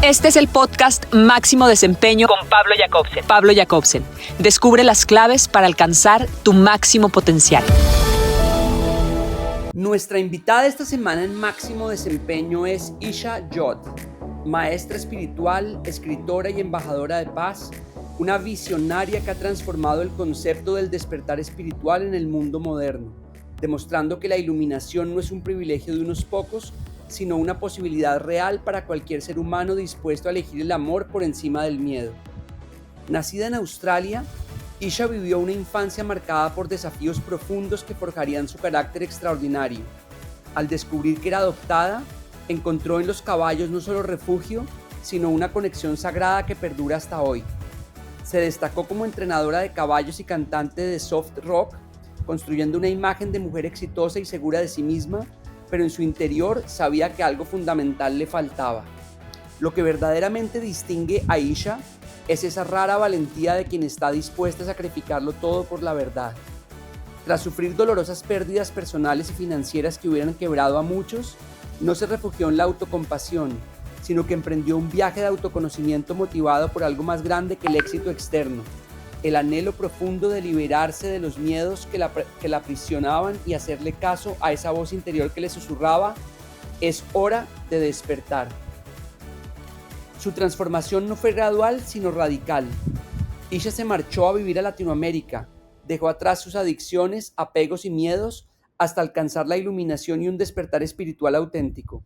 Este es el podcast Máximo Desempeño con Pablo Jacobsen. Pablo Jacobsen. Descubre las claves para alcanzar tu máximo potencial. Nuestra invitada esta semana en Máximo Desempeño es Isha Jod, maestra espiritual, escritora y embajadora de paz, una visionaria que ha transformado el concepto del despertar espiritual en el mundo moderno, demostrando que la iluminación no es un privilegio de unos pocos, sino una posibilidad real para cualquier ser humano dispuesto a elegir el amor por encima del miedo. Nacida en Australia, Isha vivió una infancia marcada por desafíos profundos que forjarían su carácter extraordinario. Al descubrir que era adoptada, encontró en los caballos no solo refugio, sino una conexión sagrada que perdura hasta hoy. Se destacó como entrenadora de caballos y cantante de soft rock, construyendo una imagen de mujer exitosa y segura de sí misma, pero en su interior sabía que algo fundamental le faltaba. Lo que verdaderamente distingue a Isha es esa rara valentía de quien está dispuesta a sacrificarlo todo por la verdad. Tras sufrir dolorosas pérdidas personales y financieras que hubieran quebrado a muchos, no se refugió en la autocompasión, sino que emprendió un viaje de autoconocimiento motivado por algo más grande que el éxito externo, el anhelo profundo de liberarse de los miedos que la aprisionaban y hacerle caso a esa voz interior que le susurraba: es hora de despertar. Su transformación no fue gradual, sino radical. Isha se marchó a vivir a Latinoamérica, dejó atrás sus adicciones, apegos y miedos hasta alcanzar la iluminación y un despertar espiritual auténtico.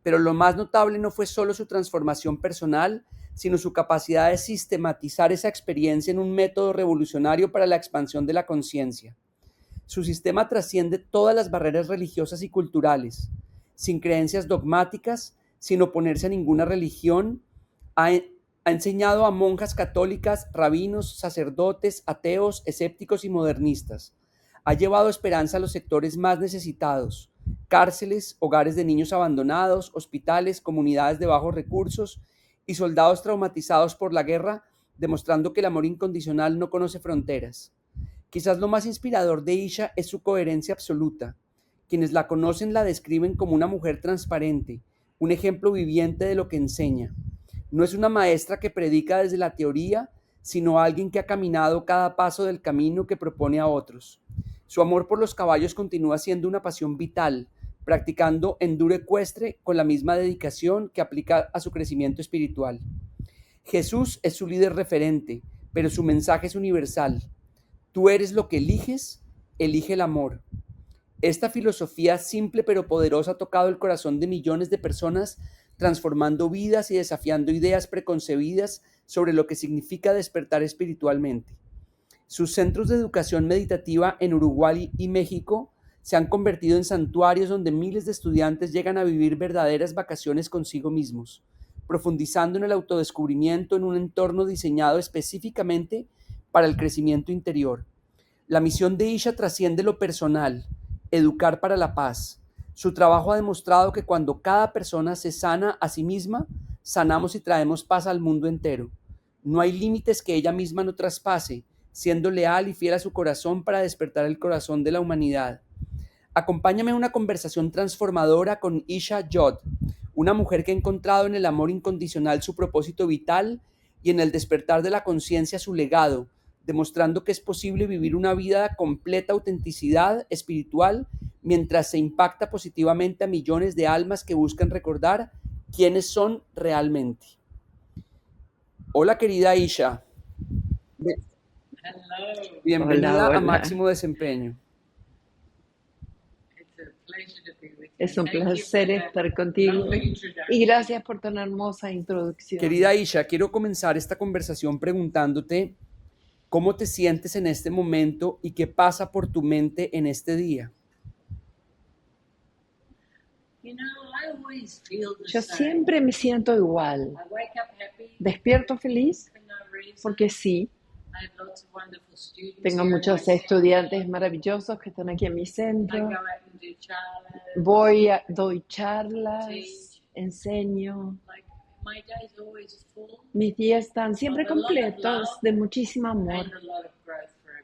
Pero lo más notable no fue solo su transformación personal, sino su capacidad de sistematizar esa experiencia en un método revolucionario para la expansión de la conciencia. Su sistema trasciende todas las barreras religiosas y culturales. Sin creencias dogmáticas, sin oponerse a ninguna religión, ha enseñado a monjas católicas, rabinos, sacerdotes, ateos, escépticos y modernistas. Ha llevado esperanza a los sectores más necesitados: cárceles, hogares de niños abandonados, hospitales, comunidades de bajos recursos y soldados traumatizados por la guerra, demostrando que el amor incondicional no conoce fronteras. Quizás lo más inspirador de Isha es su coherencia absoluta. Quienes la conocen la describen como una mujer transparente, un ejemplo viviente de lo que enseña. No es una maestra que predica desde la teoría, sino alguien que ha caminado cada paso del camino que propone a otros. Su amor por los caballos continúa siendo una pasión vital, practicando enduro ecuestre con la misma dedicación que aplica a su crecimiento espiritual. Jesús es su líder referente, pero su mensaje es universal. Tú eres lo que eliges, elige el amor. Esta filosofía simple pero poderosa ha tocado el corazón de millones de personas, transformando vidas y desafiando ideas preconcebidas sobre lo que significa despertar espiritualmente. Sus centros de educación meditativa en Uruguay y México se han convertido en santuarios donde miles de estudiantes llegan a vivir verdaderas vacaciones consigo mismos, profundizando en el autodescubrimiento en un entorno diseñado específicamente para el crecimiento interior. La misión de Isha trasciende lo personal: educar para la paz. Su trabajo ha demostrado que cuando cada persona se sana a sí misma, sanamos y traemos paz al mundo entero. No hay límites que ella misma no traspase, siendo leal y fiel a su corazón para despertar el corazón de la humanidad. Acompáñame a una conversación transformadora con Isha Jod, una mujer que ha encontrado en el amor incondicional su propósito vital y en el despertar de la conciencia su legado, demostrando que es posible vivir una vida de completa autenticidad espiritual mientras se impacta positivamente a millones de almas que buscan recordar quiénes son realmente. Hola, querida Isha. Bienvenida Hola. a Máximo Desempeño. Es un placer estar contigo y gracias por tan hermosa introducción. Querida Isha, quiero comenzar esta conversación preguntándote cómo te sientes en este momento y qué pasa por tu mente en este día. Yo siempre me siento igual. Despierto feliz porque sí. Tengo muchos estudiantes maravillosos que están aquí en mi centro. Doy charlas, enseño. Mis días están siempre completos de muchísimo amor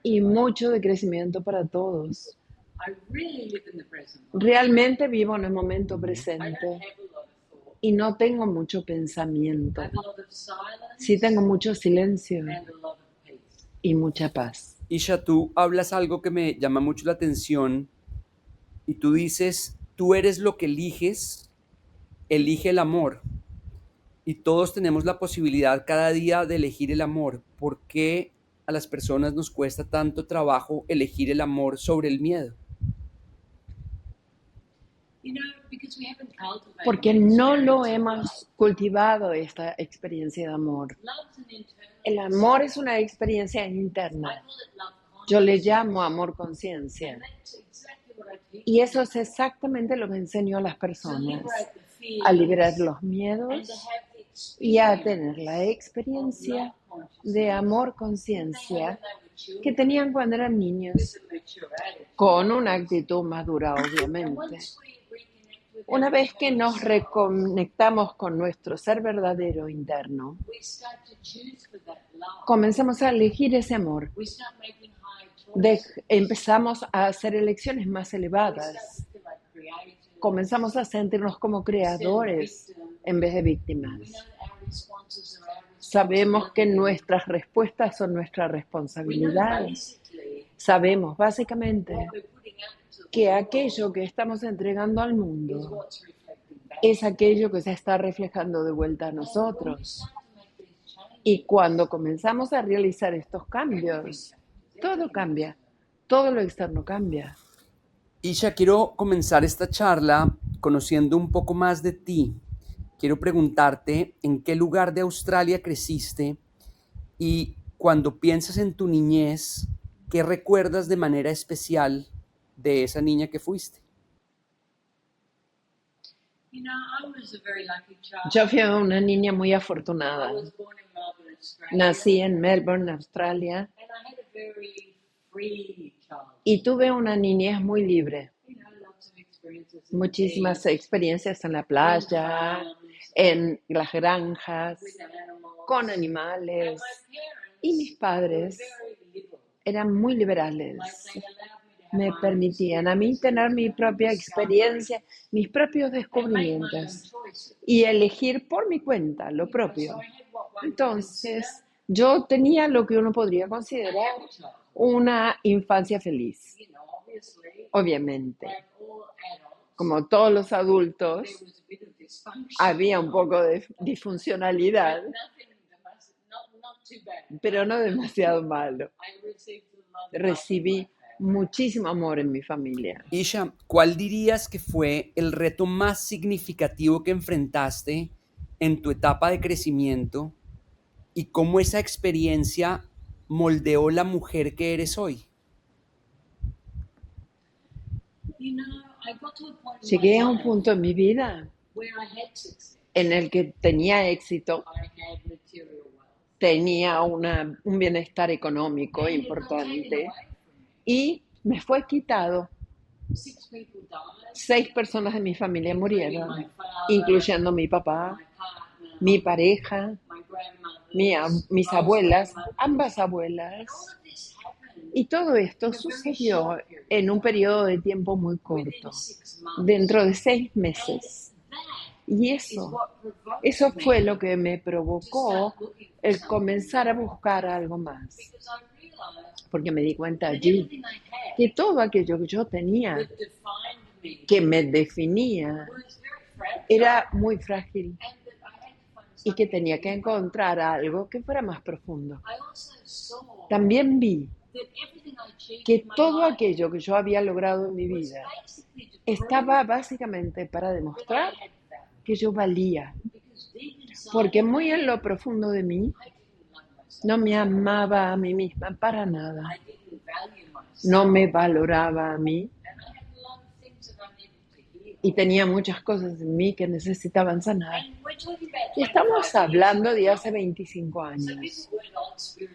y mucho de crecimiento para todos. Realmente vivo en el momento presente. y no tengo mucho pensamiento. Sí tengo mucho silencio y mucha paz. Isha, tú hablas algo que me llama mucho la atención y tú dices, tú eres lo que eliges, elige el amor. Y todos tenemos la posibilidad cada día de elegir el amor. ¿Por qué a las personas nos cuesta tanto trabajo elegir el amor sobre el miedo? Porque no lo hemos cultivado, esta experiencia de amor. El amor es una experiencia interna. Yo le llamo amor conciencia. Y eso es exactamente lo que enseño a las personas, a liberar los miedos y a tener la experiencia de amor conciencia que tenían cuando eran niños, con una actitud madura, obviamente. Una vez que nos reconectamos con nuestro ser verdadero interno, comenzamos a elegir ese amor. Empezamos a hacer elecciones más elevadas. Comenzamos a sentirnos como creadores en vez de víctimas. Sabemos que nuestras respuestas son nuestra responsabilidad. Sabemos básicamente que aquello que estamos entregando al mundo es aquello que se está reflejando de vuelta a nosotros. Y cuando comenzamos a realizar estos cambios, todo cambia, todo lo externo cambia. Isha, quiero comenzar esta charla conociendo un poco más de ti. Quiero preguntarte en qué lugar de Australia creciste y cuando piensas en tu niñez, ¿qué recuerdas de manera especial de esa niña que fuiste? Yo fui una niña muy afortunada. Nací en Melbourne, Australia, y tuve una niñez muy libre. Muchísimas experiencias en la playa, en las granjas, con animales. Y mis padres eran muy liberales. Me permitían a mí tener mi propia experiencia, mis propios descubrimientos y elegir por mi cuenta lo propio. Entonces, yo tenía lo que uno podría considerar una infancia feliz. Obviamente, como todos los adultos, había un poco de disfuncionalidad, pero no demasiado malo. Recibí muchísimo amor en mi familia. Isha, ¿cuál dirías que fue el reto más significativo que enfrentaste en tu etapa de crecimiento y cómo esa experiencia moldeó la mujer que eres hoy? Llegué a un punto en mi vida en el que tenía éxito, tenía un bienestar económico importante y me fue quitado. 6 personas de mi familia murieron, incluyendo mi papá, mi pareja, mis abuelas, ambas abuelas. Y todo esto sucedió en un periodo de tiempo muy corto, dentro de 6 meses. Y eso fue lo que me provocó el comenzar a buscar algo más. Porque me di cuenta allí que todo aquello que yo tenía, que me definía, era muy frágil y que tenía que encontrar algo que fuera más profundo. También vi que todo aquello que yo había logrado en mi vida estaba básicamente para demostrar que yo valía, porque muy en lo profundo de mí no me amaba a mí misma para nada, no me valoraba a mí y tenía muchas cosas en mí que necesitaban sanar. Y estamos hablando de hace 25 años.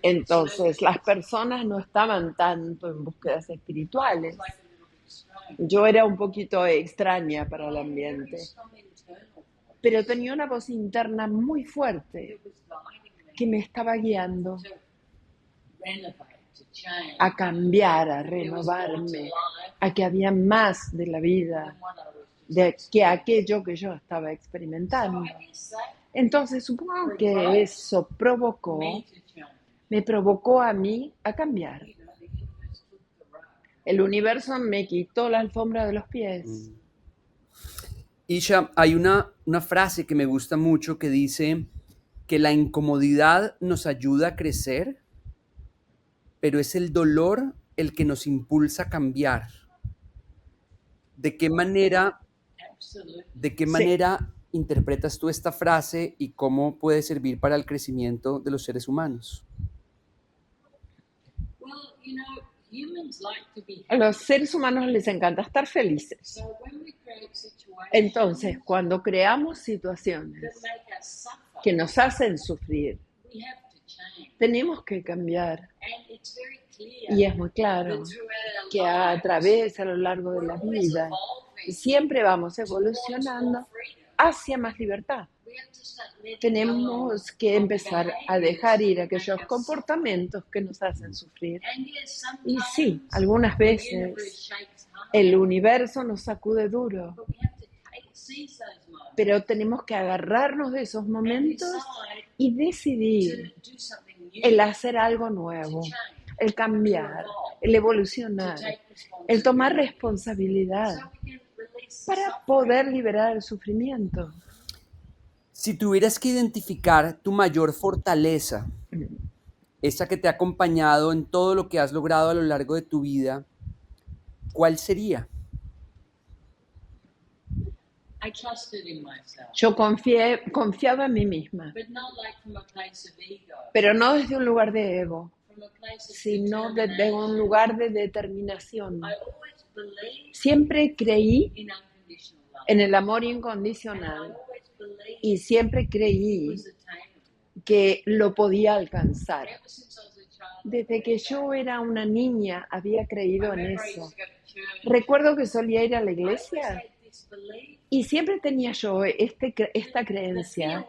Entonces, las personas no estaban tanto en búsquedas espirituales. Yo era un poquito extraña para el ambiente, pero tenía una voz interna muy fuerte que me estaba guiando a cambiar, a renovarme, a que había más de la vida de que aquello que yo estaba experimentando. Entonces supongo que eso me provocó a mí a cambiar. El universo me quitó la alfombra de los pies. Isha, hay una frase que me gusta mucho que dice que la incomodidad nos ayuda a crecer, pero es el dolor el que nos impulsa a cambiar. ¿De qué manera, de qué Sí. manera interpretas tú esta frase y cómo puede servir para el crecimiento de los seres humanos? A los seres humanos les encanta estar felices. Entonces, cuando creamos situaciones que nos hacen sufrir, tenemos que cambiar. Y es muy claro que a lo largo de la vida, siempre vamos evolucionando hacia más libertad. Tenemos que empezar a dejar ir aquellos comportamientos que nos hacen sufrir. Y sí, algunas veces el universo nos sacude duro, pero tenemos que agarrarnos de esos momentos y decidir el hacer algo nuevo, el cambiar, el evolucionar, el tomar responsabilidad para poder liberar el sufrimiento. Si tuvieras que identificar tu mayor fortaleza, esa que te ha acompañado en todo lo que has logrado a lo largo de tu vida, ¿cuál sería? Yo confiaba en mí misma, pero no desde un lugar de ego, sino desde un lugar de determinación. Siempre creí en el amor incondicional y siempre creí que lo podía alcanzar. Desde que yo era una niña había creído en eso. Recuerdo que solía ir a la iglesia y siempre tenía yo esta creencia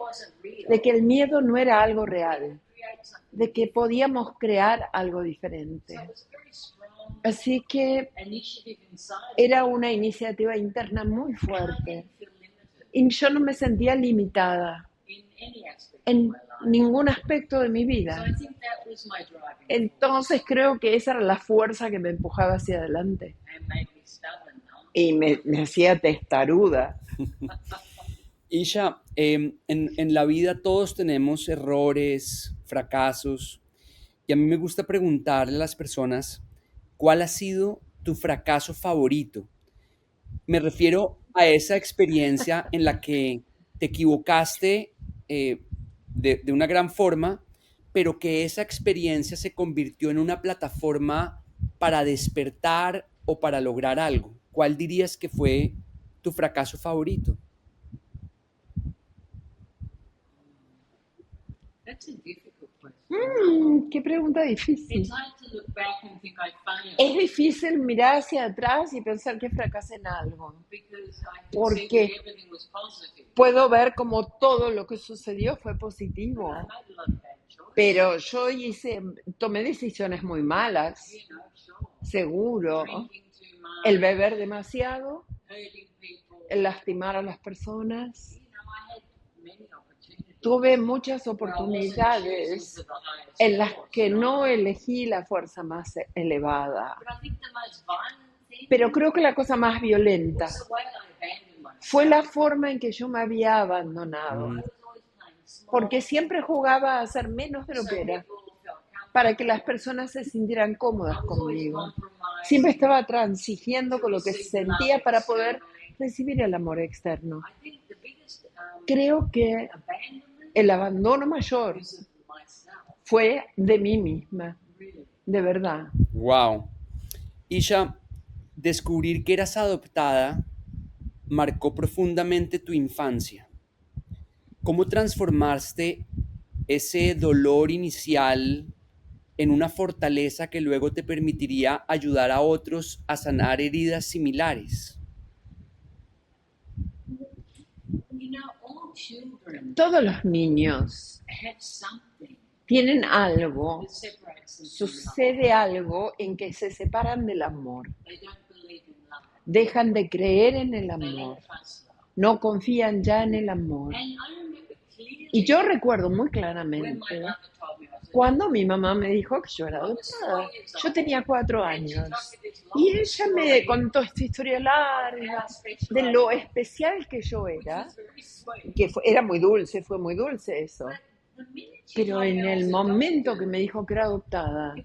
de que el miedo no era algo real, de que podíamos crear algo diferente. Así que era una iniciativa interna muy fuerte y yo no me sentía limitada en ningún aspecto de mi vida. Entonces creo que esa era la fuerza que me empujaba hacia adelante. Y me hacía testaruda. Isha, en la vida todos tenemos errores, fracasos, y a mí me gusta preguntarle a las personas, ¿cuál ha sido tu fracaso favorito? Me refiero a esa experiencia en la que te equivocaste de una gran forma, pero que esa experiencia se convirtió en una plataforma para despertar o para lograr algo. ¿Cuál dirías que fue tu fracaso favorito? Qué pregunta difícil. Es difícil mirar hacia atrás y pensar que fracasé en algo, porque puedo ver como todo lo que sucedió fue positivo, pero yo tomé decisiones muy malas, seguro. El beber demasiado, el lastimar a las personas. Tuve muchas oportunidades en las que no elegí la fuerza más elevada. Pero creo que la cosa más violenta fue la forma en que yo me había abandonado. Porque siempre jugaba a ser menos de lo que era, para que las personas se sintieran cómodas conmigo. Siempre estaba transigiendo con lo que sentía para poder recibir el amor externo. Creo que el abandono mayor fue de mí misma, de verdad. Wow. Isha, descubrir que eras adoptada marcó profundamente tu infancia. ¿Cómo transformaste ese dolor inicial en una fortaleza que luego te permitiría ayudar a otros a sanar heridas similares? Todos los niños tienen algo, sucede algo en que se separan del amor. dejan de creer en el amor, no confían ya en el amor. Y yo recuerdo muy claramente cuando mi mamá me dijo que yo era adoptada. Yo tenía 4 años y ella me contó esta historia larga de lo especial que yo era, que era muy dulce, fue muy dulce eso. Pero en el momento que me dijo que era adoptada,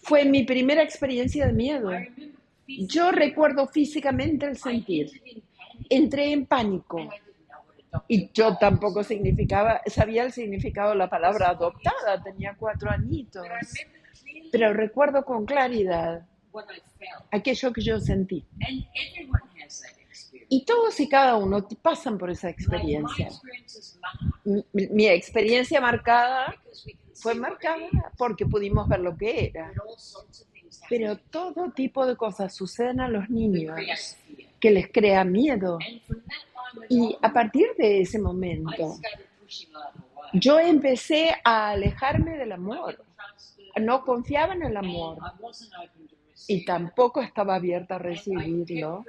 fue mi primera experiencia de miedo. Yo recuerdo físicamente el sentir. Entré en pánico. Y yo tampoco sabía el significado de la palabra adoptada, tenía 4 añitos. Pero recuerdo con claridad aquello que yo sentí. Y todos y cada uno pasan por esa experiencia. Mi experiencia fue marcada porque pudimos ver lo que era. Pero todo tipo de cosas suceden a los niños que les crea miedo. Y a partir de ese momento, yo empecé a alejarme del amor. No confiaba en el amor y tampoco estaba abierta a recibirlo.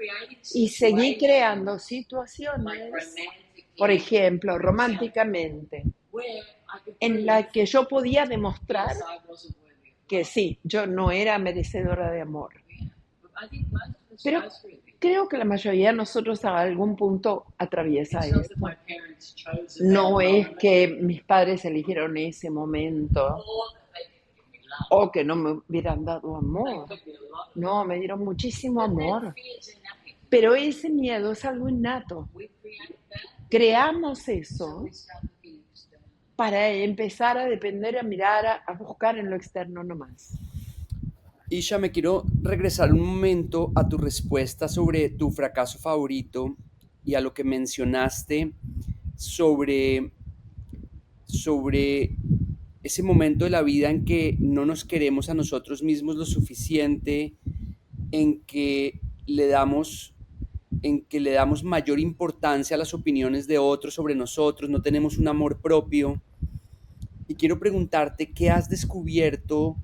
Y seguí creando situaciones, por ejemplo, románticamente, en las que yo podía demostrar que sí, yo no era merecedora de amor. Pero creo que la mayoría de nosotros a algún punto atraviesa esto. No es que mis padres eligieron ese momento o que no me hubieran dado amor. No, me dieron muchísimo amor. Pero ese miedo es algo innato. Creamos eso para empezar a depender, a mirar, a buscar en lo externo nomás. Isha, me quiero regresar un momento a tu respuesta sobre tu fracaso favorito y a lo que mencionaste sobre ese momento de la vida en que no nos queremos a nosotros mismos lo suficiente, en que le damos, en que le damos mayor importancia a las opiniones de otros sobre nosotros, no tenemos un amor propio. Y quiero preguntarte, ¿qué has descubierto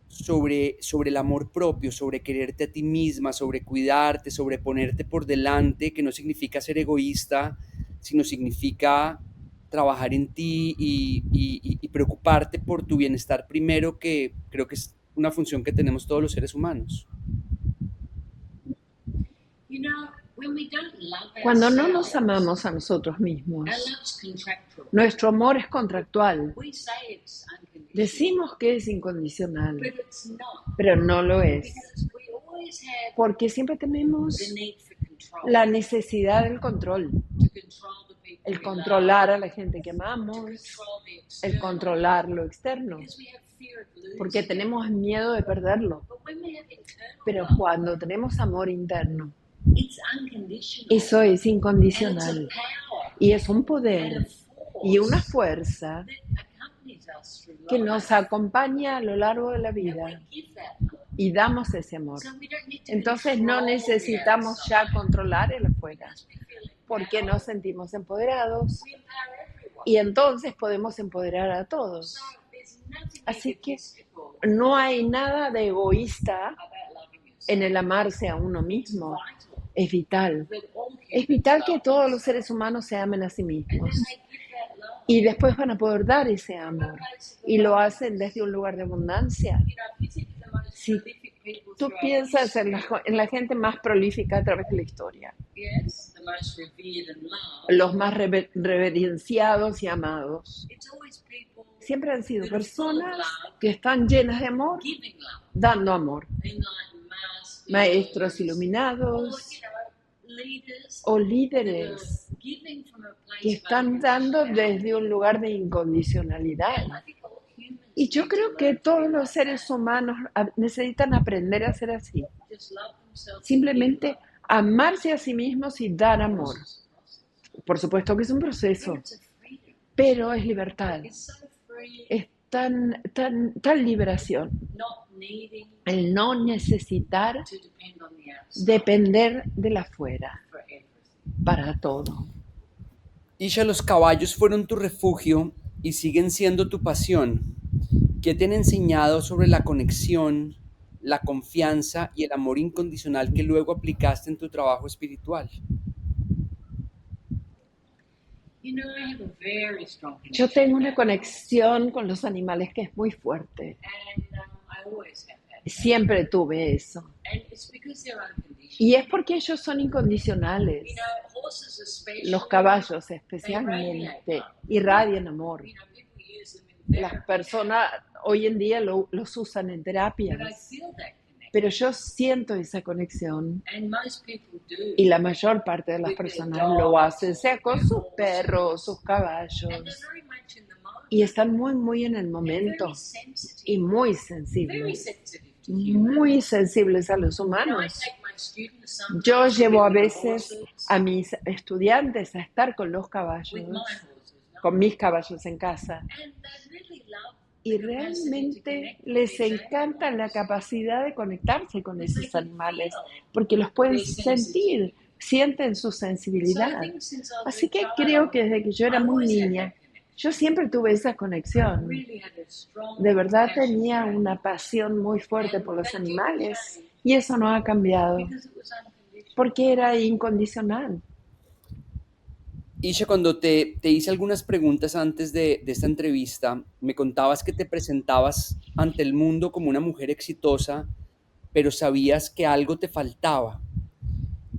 sobre el amor propio, sobre quererte a ti misma, sobre cuidarte, sobre ponerte por delante, que no significa ser egoísta, sino significa trabajar en ti y preocuparte por tu bienestar primero, que creo que es una función que tenemos todos los seres humanos? Cuando no nos amamos a nosotros mismos, nuestro amor es contractual. Decimos que es incondicional, pero no lo es. Porque siempre tenemos la necesidad del control. El controlar a la gente que amamos, el controlar lo externo, porque tenemos miedo de perderlo. Pero cuando tenemos amor interno, eso es incondicional y es un poder y una fuerza que nos acompaña a lo largo de la vida y damos ese amor. Entonces no necesitamos ya controlar el afuera, porque nos sentimos empoderados y entonces podemos empoderar a todos. Así que no hay nada de egoísta en el amarse a uno mismo. Es vital. Es vital que todos los seres humanos se amen a sí mismos. Y después van a poder dar ese amor. Y lo hacen desde un lugar de abundancia. Si tú piensas en la gente más prolífica a través de la historia, los más reverenciados y amados, siempre han sido personas que están llenas de amor, dando amor. Maestros iluminados o líderes que están dando desde un lugar de incondicionalidad. Y yo creo que todos los seres humanos necesitan aprender a ser así. Simplemente amarse a sí mismos y dar amor. Por supuesto que es un proceso, pero es libertad. Es tan liberación. El no necesitar depender de la afuera para todo. Isha, los caballos fueron tu refugio y siguen siendo tu pasión. ¿Qué te han enseñado sobre la conexión la confianza y el amor incondicional que luego aplicaste en tu trabajo espiritual? Yo tengo una conexión con los animales que es muy fuerte. Siempre tuve eso. Y es porque ellos son incondicionales. Los caballos especialmente irradian amor. Las personas hoy en día los usan en terapias, pero yo siento esa conexión y la mayor parte de las personas lo hacen, sea con sus perros, sus caballos, y están muy, muy en el momento y muy sensibles a los humanos. Yo llevo a veces a mis estudiantes a estar con los caballos, con mis caballos en casa. Y realmente les encanta la capacidad de conectarse con esos animales, porque los pueden sentir, sienten su sensibilidad. Así que creo que desde que yo era muy niña, yo siempre tuve esa conexión. De verdad tenía una pasión muy fuerte por los animales y eso no ha cambiado, porque era incondicional. Isha, cuando te hice algunas preguntas antes de esta entrevista, me contabas que te presentabas ante el mundo como una mujer exitosa, pero sabías que algo te faltaba.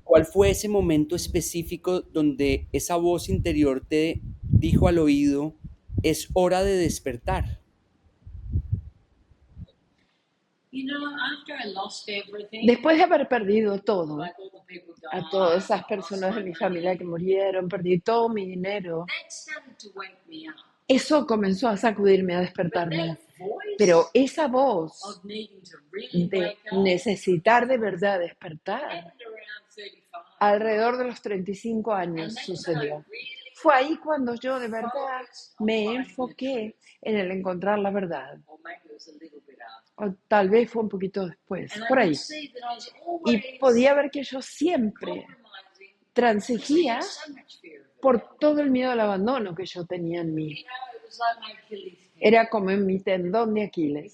¿Cuál fue ese momento específico donde esa voz interior te dijo al oído, es hora de despertar? Después de haber perdido todo, a todas esas personas de mi familia que murieron, perdí todo mi dinero, eso comenzó a sacudirme, a despertarme. Pero esa voz de necesitar de verdad despertar, alrededor de los 35 años sucedió. Fue ahí cuando yo de verdad me enfoqué en el encontrar la verdad. O tal vez fue un poquito después, por ahí. Y podía ver que yo siempre transigía por todo el miedo al abandono que yo tenía en mí. Era como en mi tendón de Aquiles.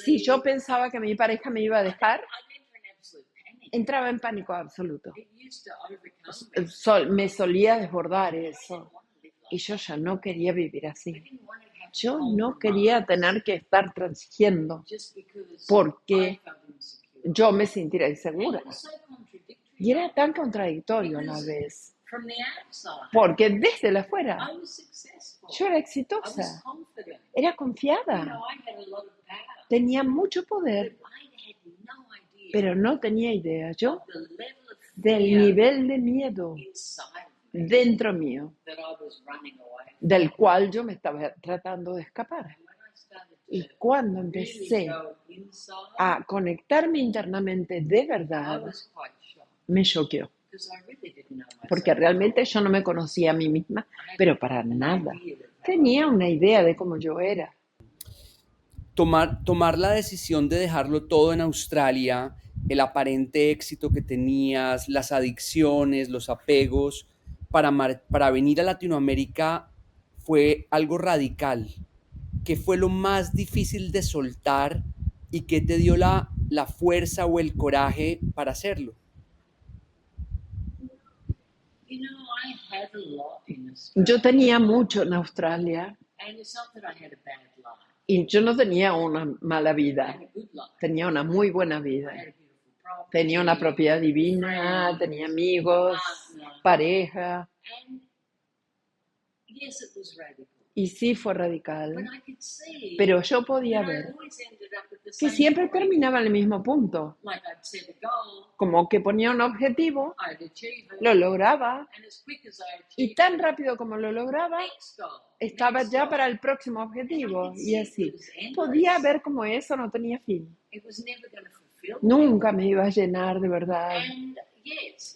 Si yo pensaba que mi pareja me iba a dejar, entraba en pánico absoluto. Me solía desbordar eso. Y yo ya no quería vivir así. Yo no quería tener que estar transigiendo porque yo me sintiera insegura. Y era tan contradictorio a la vez. Porque desde la afuera yo era exitosa, era confiada, tenía mucho poder, pero no tenía idea yo del nivel de miedo dentro mío, del cual yo me estaba tratando de escapar. Y cuando empecé a conectarme internamente de verdad, me choqueó. Porque realmente yo no me conocía a mí misma, pero para nada. Tenía una idea de cómo yo era. Tomar la decisión de dejarlo todo en Australia, el aparente éxito que tenías, las adicciones, los apegos, para venir a Latinoamérica fue algo radical. ¿Qué fue lo más difícil de soltar y qué te dio la fuerza o el coraje para hacerlo? Yo tenía mucho en Australia y yo no tenía una mala vida, tenía una muy buena vida. Tenía una propiedad divina, tenía amigos, pareja. Y sí fue radical, pero yo podía ver que siempre terminaba en el mismo punto. Como que ponía un objetivo, lo lograba, y tan rápido como lo lograba, estaba ya para el próximo objetivo, y así. Podía ver como eso no tenía fin. Nunca me iba a llenar de verdad.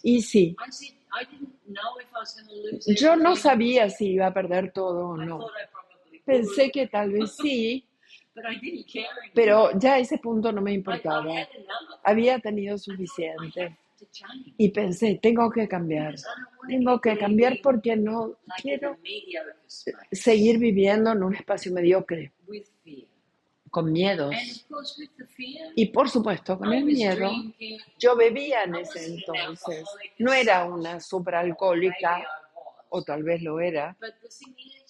Y sí, yo no sabía si iba a perder todo o no. Pensé que tal vez sí, pero ya a ese punto no me importaba. Había tenido suficiente. Y pensé, tengo que cambiar porque no quiero seguir viviendo en un espacio mediocre, con miedos. Y por supuesto, con el miedo, yo bebía en ese entonces. No era una superalcohólica, o tal vez lo era,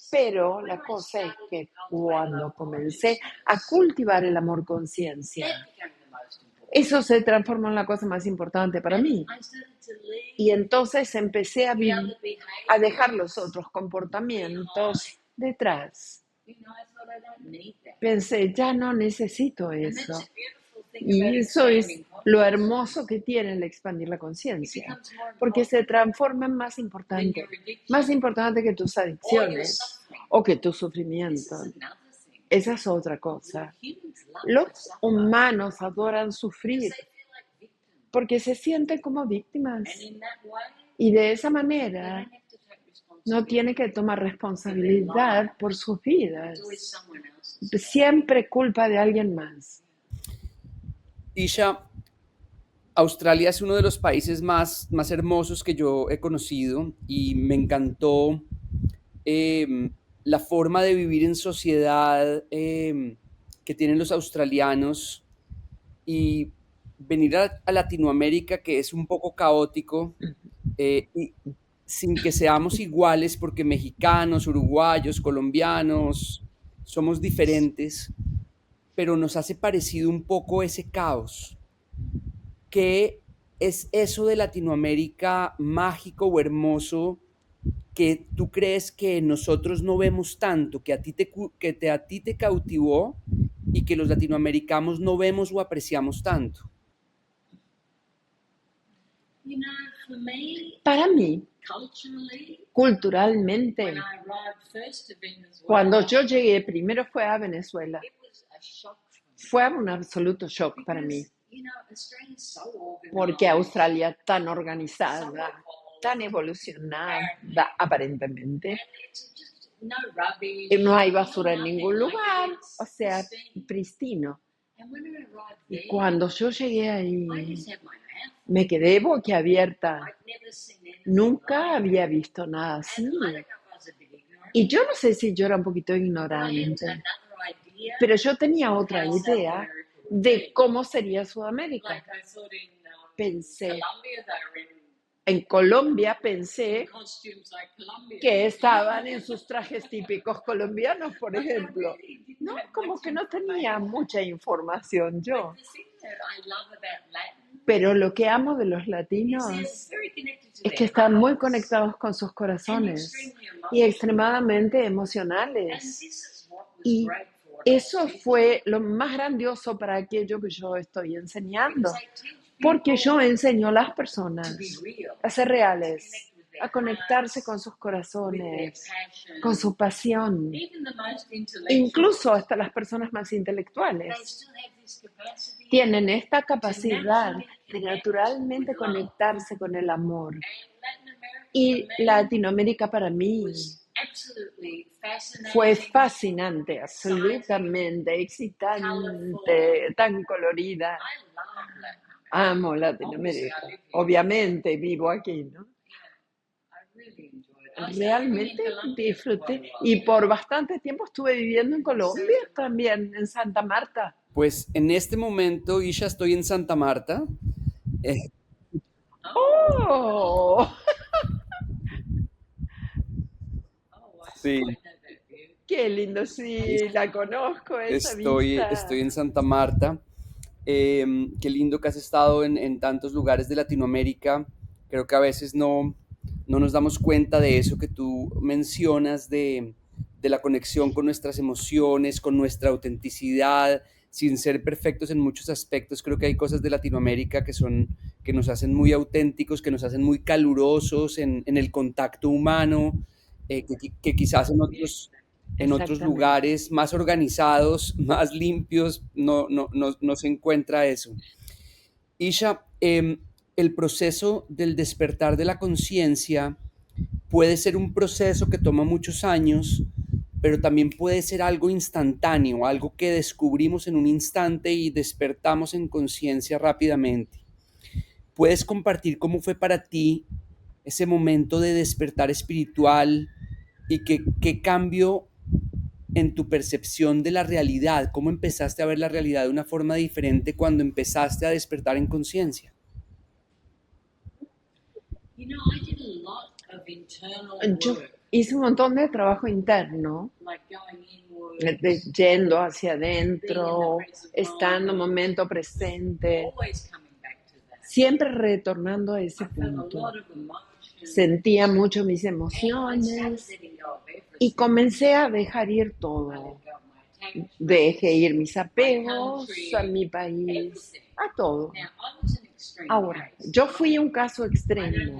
pero la cosa es que cuando comencé a cultivar el amor conciencia, eso se transformó en la cosa más importante para mí. Y entonces empecé a dejar los otros comportamientos detrás. Pensé, ya no necesito eso. Y eso es lo hermoso que tiene el expandir la conciencia, porque se transforma en más importante que tus adicciones o que tu sufrimiento. Esa es otra cosa. Los humanos adoran sufrir porque se sienten como víctimas y de esa manera no tienen que tomar responsabilidad por sus vidas. Siempre culpa de alguien más. Isha, Australia es uno de los países más hermosos que yo he conocido y me encantó la forma de vivir en sociedad que tienen los australianos y venir a Latinoamérica, que es un poco caótico, y sin que seamos iguales, porque mexicanos, uruguayos, colombianos, somos diferentes, pero nos hace parecido un poco ese caos. ¿Qué es eso de Latinoamérica mágico o hermoso que tú crees que nosotros no vemos tanto, que a ti te cautivó y que los latinoamericanos no vemos o apreciamos tanto? Para mí, culturalmente, cuando yo llegué, primero fue a Venezuela. Fue un absoluto shock para mí, porque Australia tan organizada, tan evolucionada, aparentemente, no hay basura en ningún lugar, o sea, pristino. Y cuando yo llegué ahí, me quedé boquiabierta. Nunca había visto nada así. Y yo no sé si yo era un poquito ignorante, pero yo tenía otra idea de cómo sería Sudamérica. Pensé, en Colombia pensé que estaban en sus trajes típicos colombianos, por ejemplo. No, como que no tenía mucha información yo. Pero lo que amo de los latinos es que están muy conectados con sus corazones y extremadamente emocionales. Y eso fue lo más grandioso para aquello que yo estoy enseñando, porque yo enseño a las personas a ser reales, a conectarse con sus corazones, con su pasión, incluso hasta las personas más intelectuales. Tienen esta capacidad de naturalmente conectarse con el amor. Y Latinoamérica para mí fue fascinante, absolutamente excitante, tan colorida. Amo Latinoamérica. Obviamente vivo aquí, ¿no? Realmente disfruté. Y por bastante tiempo estuve viviendo en Colombia también, en Santa Marta. Pues en este momento, Isha, estoy en Santa Marta. ¡Oh! Sí, ¡Qué lindo! Sí, la conozco, esa vista. estoy en Santa Marta. Qué lindo que has estado en tantos lugares de Latinoamérica. Creo que a veces no nos damos cuenta de eso que tú mencionas, de la conexión con nuestras emociones, con nuestra autenticidad, sin ser perfectos en muchos aspectos. Creo que hay cosas de Latinoamérica que nos hacen muy auténticos, que nos hacen muy calurosos en el contacto humano, que quizás en otros Exactamente. lugares más organizados, más limpios, no se encuentra eso. Isha, el proceso del despertar de la conciencia puede ser un proceso que toma muchos años, pero también puede ser algo instantáneo, algo que descubrimos en un instante y despertamos en conciencia rápidamente. ¿Puedes compartir cómo fue para ti ese momento de despertar espiritual y qué cambio en tu percepción de la realidad? ¿Cómo empezaste a ver la realidad de una forma diferente cuando empezaste a despertar en conciencia? Yo hice un montón de trabajo interno, yendo hacia adentro, estando momento presente, siempre retornando a ese punto. Sentía mucho mis emociones y comencé a dejar ir todo. Dejé ir mis apegos a mi país, a todo. Ahora, yo fui un caso extremo.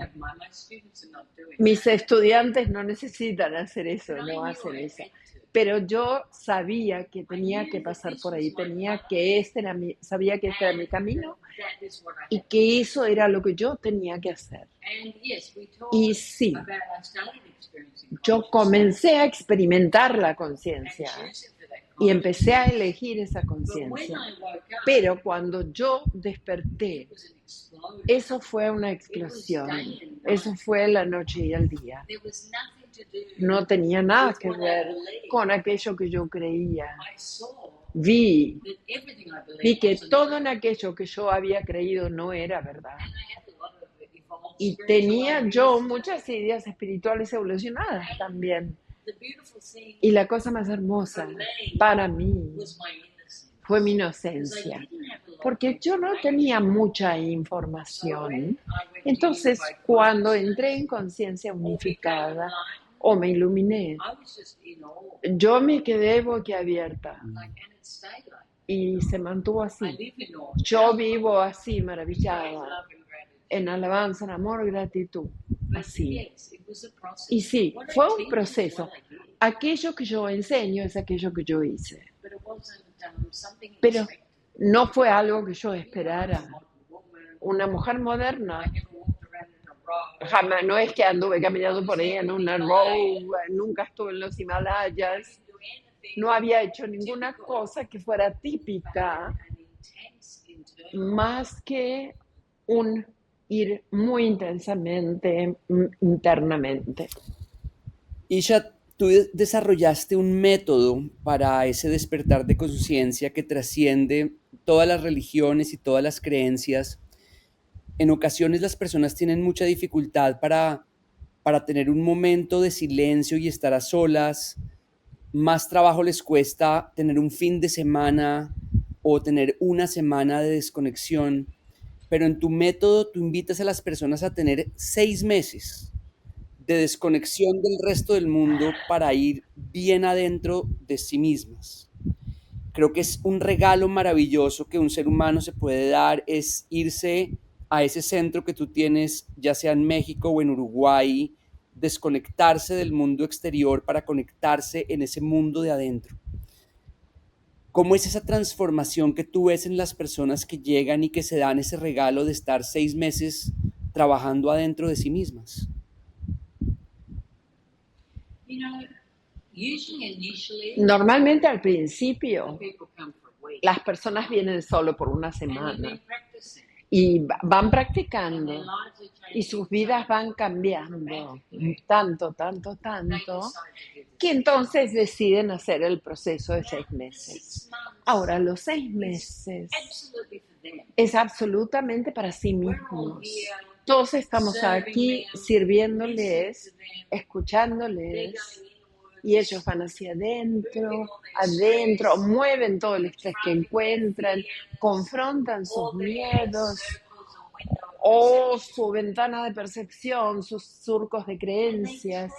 Mis estudiantes no necesitan hacer eso, no hacen eso. Pero yo sabía que tenía que pasar por ahí, sabía que este era mi camino y que eso era lo que yo tenía que hacer. Y sí, yo comencé a experimentar la conciencia y empecé a elegir esa conciencia. Pero cuando yo desperté, eso fue una explosión. Eso fue la noche y el día. No tenía nada que ver con aquello que yo creía. Vi que todo en aquello que yo había creído no era verdad. Y tenía yo muchas ideas espirituales evolucionadas también. Y la cosa más hermosa para mí fue mi inocencia, porque yo no tenía mucha información. Entonces, cuando entré en conciencia unificada o me iluminé, yo me quedé boquiabierta y se mantuvo así. Yo vivo así, maravillada, en alabanza, en amor, gratitud, así. Y sí, fue un proceso. Aquello que yo enseño es aquello que yo hice. Pero no fue algo que yo esperara. Una mujer moderna. Jamás, no es que anduve caminando por ahí en una road, nunca estuve en los Himalayas. No había hecho ninguna cosa que fuera típica, más que un ir muy intensamente internamente. Isha, tú desarrollaste un método para ese despertar de conciencia que trasciende todas las religiones y todas las creencias. En ocasiones las personas tienen mucha dificultad para tener un momento de silencio y estar a solas. Más trabajo les cuesta tener un fin de semana o tener una semana de desconexión. Pero en tu método tú invitas a las personas a tener 6 meses de desconexión del resto del mundo para ir bien adentro de sí mismas. Creo que es un regalo maravilloso que un ser humano se puede dar, es irse a ese centro que tú tienes, ya sea en México o en Uruguay, desconectarse del mundo exterior para conectarse en ese mundo de adentro. ¿Cómo es esa transformación que tú ves en las personas que llegan y que se dan ese regalo de estar 6 meses trabajando adentro de sí mismas? Normalmente al principio las personas vienen solo por una semana y van practicando y sus vidas van cambiando tanto, que entonces deciden hacer el proceso de 6 meses. Ahora, los 6 meses es absolutamente para sí mismos. Todos estamos aquí sirviéndoles, escuchándoles, y ellos van hacia adentro, mueven todo el estrés que encuentran, confrontan sus miedos o su ventana de percepción, sus surcos de creencias,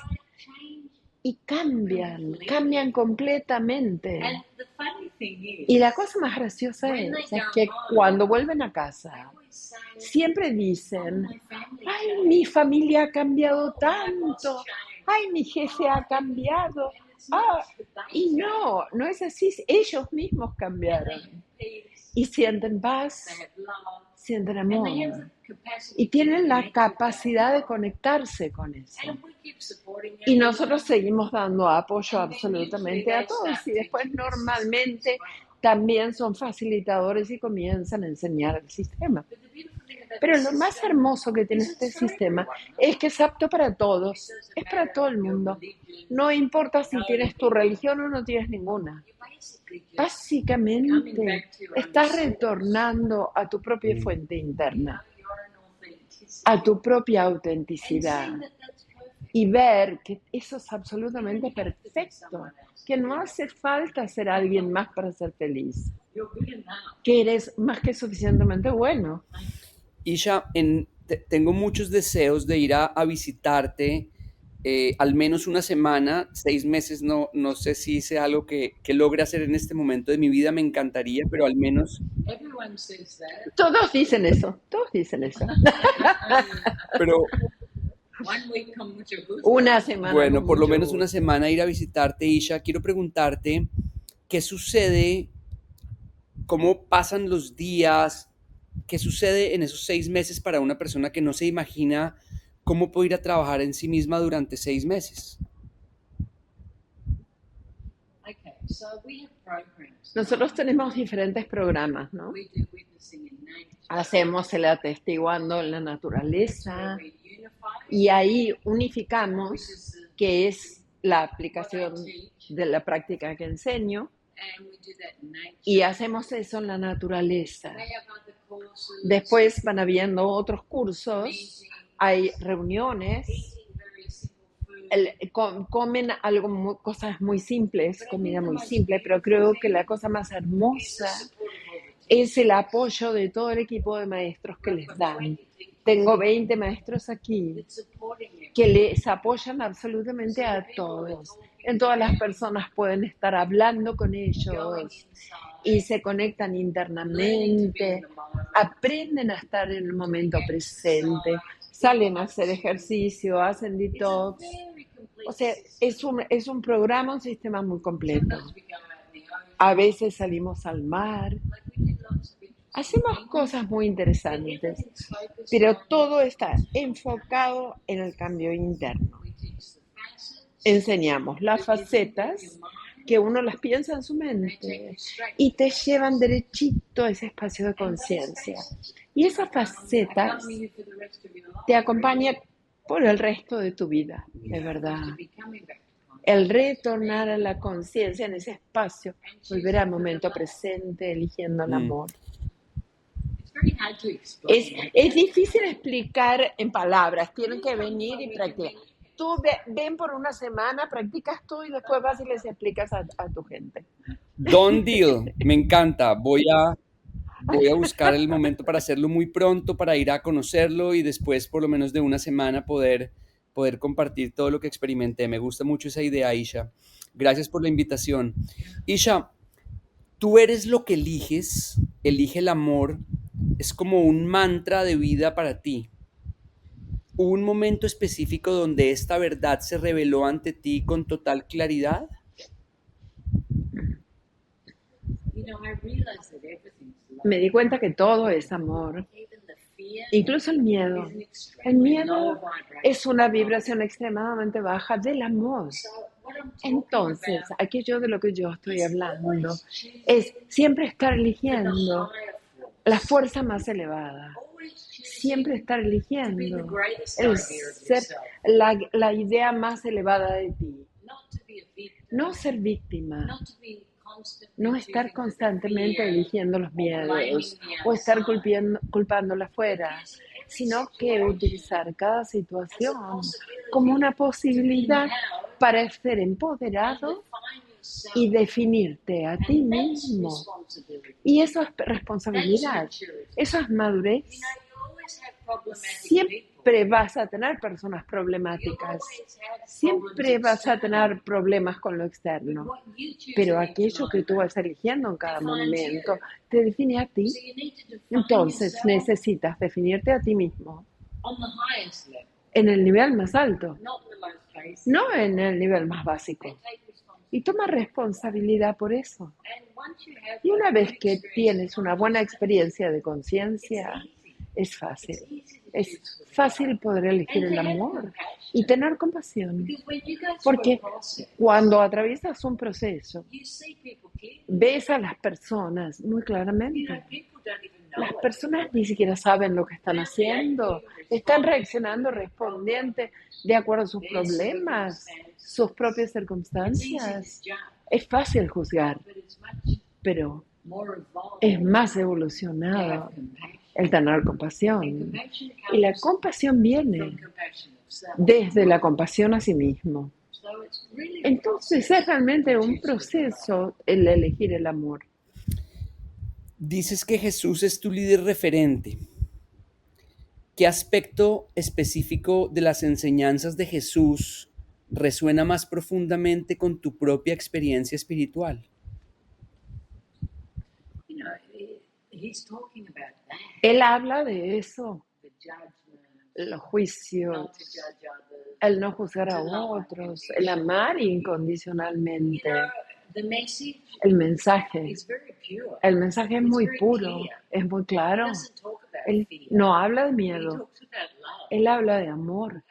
y cambian completamente. Y la cosa más graciosa es que cuando vuelven a casa, siempre dicen: ay, mi familia ha cambiado tanto, ay, mi jefe ha cambiado. Y no es así, ellos mismos cambiaron. Y sienten paz, sienten amor, y tienen la capacidad de conectarse con eso. Y nosotros seguimos dando apoyo absolutamente a todos, y después normalmente también son facilitadores y comienzan a enseñar el sistema. Pero lo más hermoso que tiene este sistema es que es apto para todos, es para todo el mundo. No importa si tienes tu religión o no tienes ninguna. Básicamente, estás retornando a tu propia fuente interna, a tu propia autenticidad y ver que eso es absolutamente perfecto, que no hace falta ser alguien más para ser feliz, que eres más que suficientemente bueno. Isha, tengo muchos deseos de ir a visitarte al menos una semana, 6 meses, no sé si sea algo que logre hacer en este momento de mi vida, me encantaría, pero al menos, Todos dicen eso, todos dicen eso. pero Una semana. bueno, con por lo mucho menos gusto. una semana ir a visitarte, Isha. Quiero preguntarte, ¿qué sucede? ¿Cómo pasan los días? ¿Qué sucede en esos 6 meses para una persona que no se imagina cómo puede ir a trabajar en sí misma durante 6 meses? Nosotros tenemos diferentes programas, ¿no? Hacemos el atestiguando en la naturaleza y ahí unificamos, que es la aplicación de la práctica que enseño, y hacemos eso en la naturaleza. Después van habiendo otros cursos, hay reuniones, comen cosas muy simples, comida muy simple, pero creo que la cosa más hermosa es el apoyo de todo el equipo de maestros que les dan. Tengo 20 maestros aquí que les apoyan absolutamente a todos. En todas las personas pueden estar hablando con ellos y se conectan internamente, aprenden a estar en el momento presente, salen a hacer ejercicio, hacen detox. O sea, es un programa, un sistema muy completo. A veces salimos al mar, hacemos cosas muy interesantes, pero todo está enfocado en el cambio interno. Enseñamos las facetas que uno las piensa en su mente y te llevan derechito a ese espacio de conciencia. Y esas facetas te acompañan por el resto de tu vida, de verdad. El retornar a la conciencia en ese espacio, volver al momento presente, eligiendo el amor. Es difícil explicar en palabras, tienen que venir y practicar. Tú ven por una semana, practicas tú y después vas y les explicas a tu gente. Done deal, me encanta. Voy a buscar el momento para hacerlo muy pronto, para ir a conocerlo y después, por lo menos de una semana, poder compartir todo lo que experimenté. Me gusta mucho esa idea, Isha. Gracias por la invitación. Isha, tú eres lo que eliges, elige el amor. Es como un mantra de vida para ti. ¿Hubo un momento específico donde esta verdad se reveló ante ti con total claridad? Me di cuenta que todo es amor, incluso el miedo. El miedo es una vibración extremadamente baja del amor. Entonces, aquello de lo que yo estoy hablando es siempre estar eligiendo la fuerza más elevada. Siempre estar eligiendo el ser la idea más elevada de ti. No ser víctima. No estar constantemente eligiendo los miedos o estar culpándola afuera, sino que utilizar cada situación como una posibilidad para ser empoderado y definirte a ti mismo. Y eso es responsabilidad, eso es madurez. Siempre vas a tener personas problemáticas, siempre vas a tener problemas con lo externo, pero aquello que tú vas eligiendo en cada momento te define a ti. Entonces necesitas definirte a ti mismo en el nivel más alto, no en el nivel más básico. Y toma responsabilidad por eso. Y una vez que tienes una buena experiencia de conciencia, es fácil poder elegir el amor y tener compasión. Porque cuando atraviesas un proceso, ves a las personas muy claramente. Las personas ni siquiera saben lo que están haciendo. Están reaccionando, respondiendo de acuerdo a sus problemas, sus propias circunstancias. Es fácil juzgar, pero es más evolucionado el tener compasión. Y la compasión viene desde la compasión a sí mismo. Entonces es realmente un proceso el elegir el amor. Dices que Jesús es tu líder referente. ¿Qué aspecto específico de las enseñanzas de Jesús resuena más profundamente con tu propia experiencia espiritual? Él habla de eso, los juicios, el no juzgar a otros, el amar incondicionalmente. El mensaje es muy puro, es muy claro. Él no habla de miedo, él habla de amor.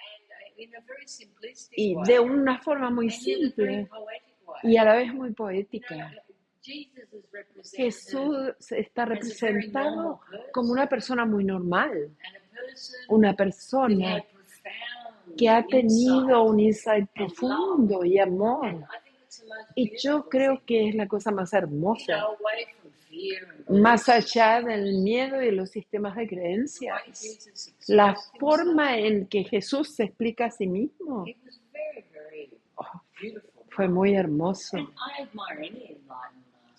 Y de una forma muy simple y a la vez muy poética. Jesús está representado como una persona muy normal, una persona que ha tenido un insight profundo y amor. Y yo creo que es la cosa más hermosa, más allá del miedo y de los sistemas de creencias. La forma en que Jesús se explica a sí mismo fue muy hermoso.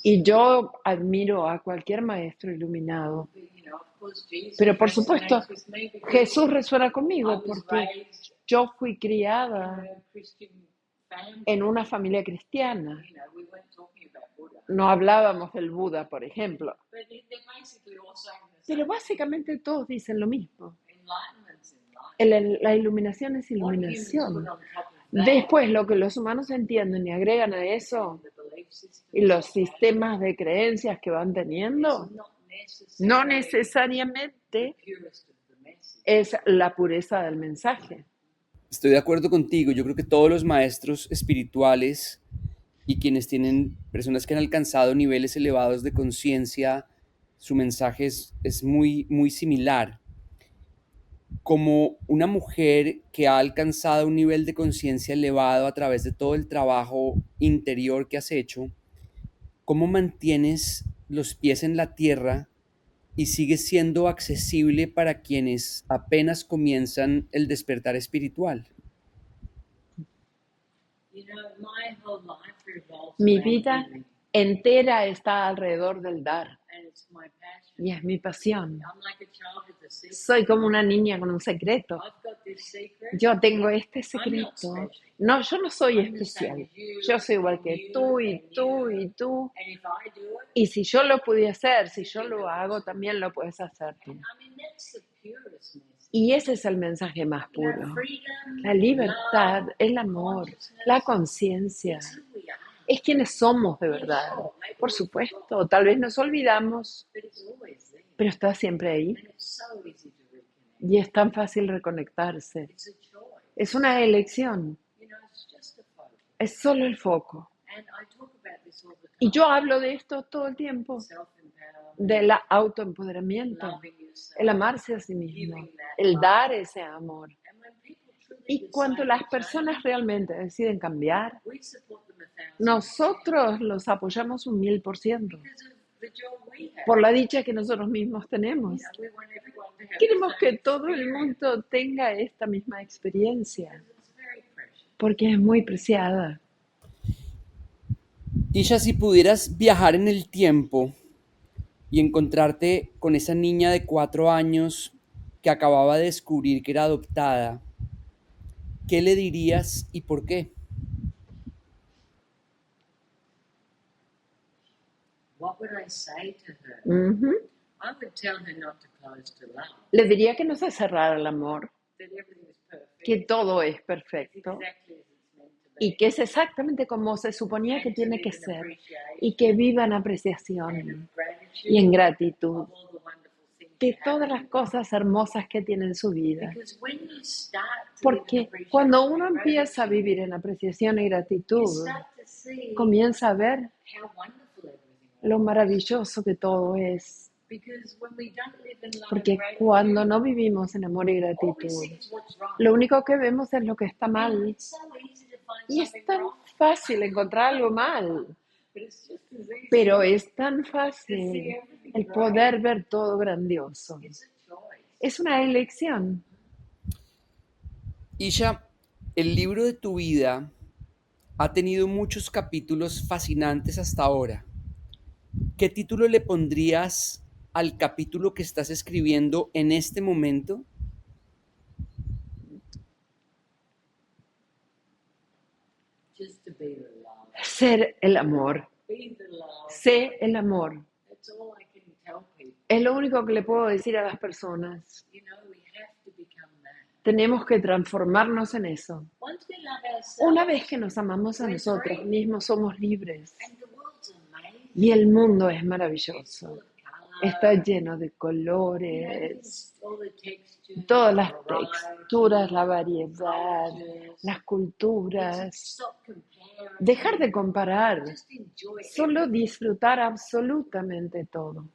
Y yo admiro a cualquier maestro iluminado. Pero por supuesto, Jesús resuena conmigo porque yo fui criada en una familia cristiana. No hablábamos del Buda, por ejemplo. Pero básicamente todos dicen lo mismo. La iluminación es iluminación. Después, lo que los humanos entienden y agregan a eso, y los sistemas de creencias que van teniendo, no necesariamente es la pureza del mensaje. Estoy de acuerdo contigo. Yo creo que todos los maestros espirituales y quienes tienen personas que han alcanzado niveles elevados de conciencia, su mensaje es muy, muy similar. Como una mujer que ha alcanzado un nivel de conciencia elevado a través de todo el trabajo interior que has hecho, ¿cómo mantienes los pies en la tierra y sigues siendo accesible para quienes apenas comienzan el despertar espiritual? Mi vida entera está alrededor del dar. Y es mi pasión. Soy como una niña con un secreto. Yo tengo este secreto. No, yo no soy especial. Yo soy igual que tú y tú y tú. Y si yo lo pude hacer, si yo lo hago, también lo puedes hacer tú. Y ese es el mensaje más puro. La libertad, el amor, la conciencia. Es quienes somos de verdad. Por supuesto, tal vez nos olvidamos, pero está siempre ahí. Y es tan fácil reconectarse. Es una elección. Es solo el foco. Y yo hablo de esto todo el tiempo, del autoempoderamiento, el amarse a sí mismo, el dar ese amor. Y cuando las personas realmente deciden cambiar, nosotros los apoyamos 1000%, por la dicha que nosotros mismos tenemos. Queremos que todo el mundo tenga esta misma experiencia, porque es muy preciada. Isha, si pudieras viajar en el tiempo y encontrarte con esa niña de 4 años que acababa de descubrir que era adoptada, ¿qué le dirías y por qué? Uh-huh. Le diría que no se cerrara el amor, que todo es perfecto y que es exactamente como se suponía que tiene que ser y que viva en apreciación y en gratitud de todas las cosas hermosas que tiene en su vida. Porque cuando uno empieza a vivir en apreciación y gratitud, comienza a ver lo maravilloso que todo es. Porque cuando no vivimos en amor y gratitud, lo único que vemos es lo que está mal. Y es tan fácil encontrar algo mal, pero es tan fácil el poder ver todo grandioso. Es una elección. Isha, el libro de tu vida ha tenido muchos capítulos fascinantes hasta ahora. ¿Qué título le pondrías al capítulo que estás escribiendo en este momento? Ser el amor. Sé el amor. Es lo único que le puedo decir a las personas. Tenemos que transformarnos en eso. Una vez que nos amamos a nosotros mismos, somos libres. Y el mundo es maravilloso. Está lleno de colores, todas las texturas, la variedad, las culturas. Dejar de comparar, solo disfrutar absolutamente todo.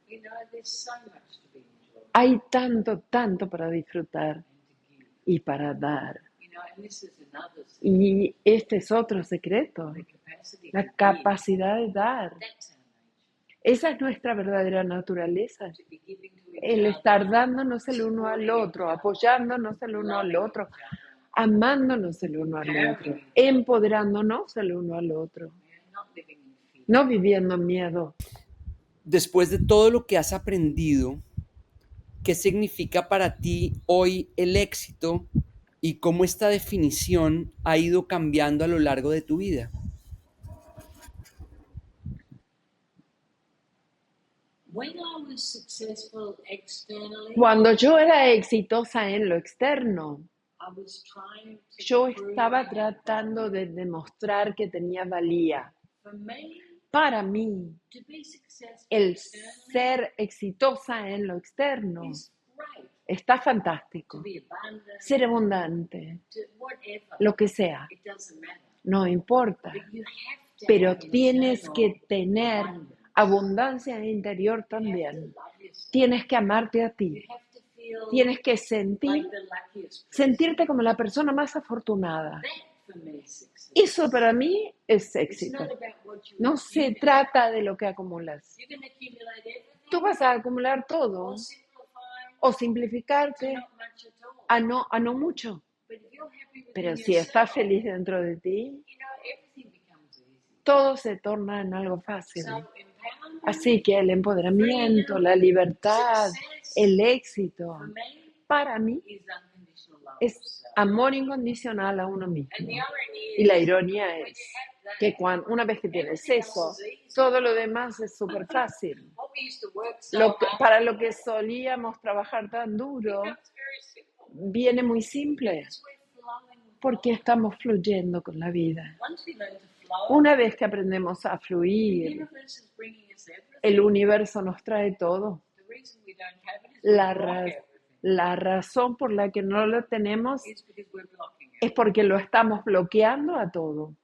Hay tanto, tanto para disfrutar y para dar. Y este es otro secreto, la capacidad de dar. Esa es nuestra verdadera naturaleza. El estar dándonos el uno al otro, apoyándonos el uno al otro, amándonos el uno al otro, empoderándonos el uno al otro, no viviendo en miedo. Después de todo lo que has aprendido, ¿qué significa para ti hoy el éxito y cómo esta definición ha ido cambiando a lo largo de tu vida? Cuando yo era exitosa en lo externo, yo estaba tratando de demostrar que tenía valía. Para mí, el ser exitosa en lo externo está fantástico. Ser abundante, lo que sea, no importa. Pero tienes que tener abundancia interior también. Tienes que amarte a ti. Tienes que sentirte como la persona más afortunada. Eso para mí es éxito. No se trata de lo que acumulas. Tú vas a acumular todo o simplificarte a no mucho. Pero si estás feliz dentro de ti, todo se torna en algo fácil. Así que el empoderamiento, la libertad, el éxito, para mí es amor incondicional a uno mismo. Y la ironía es que una vez que tienes eso, todo lo demás es súper fácil. Para lo que solíamos trabajar tan duro, viene muy simple, porque estamos fluyendo con la vida. Una vez que aprendemos a fluir, el universo nos trae todo. La razón por la que no lo tenemos es porque lo estamos bloqueando a todo.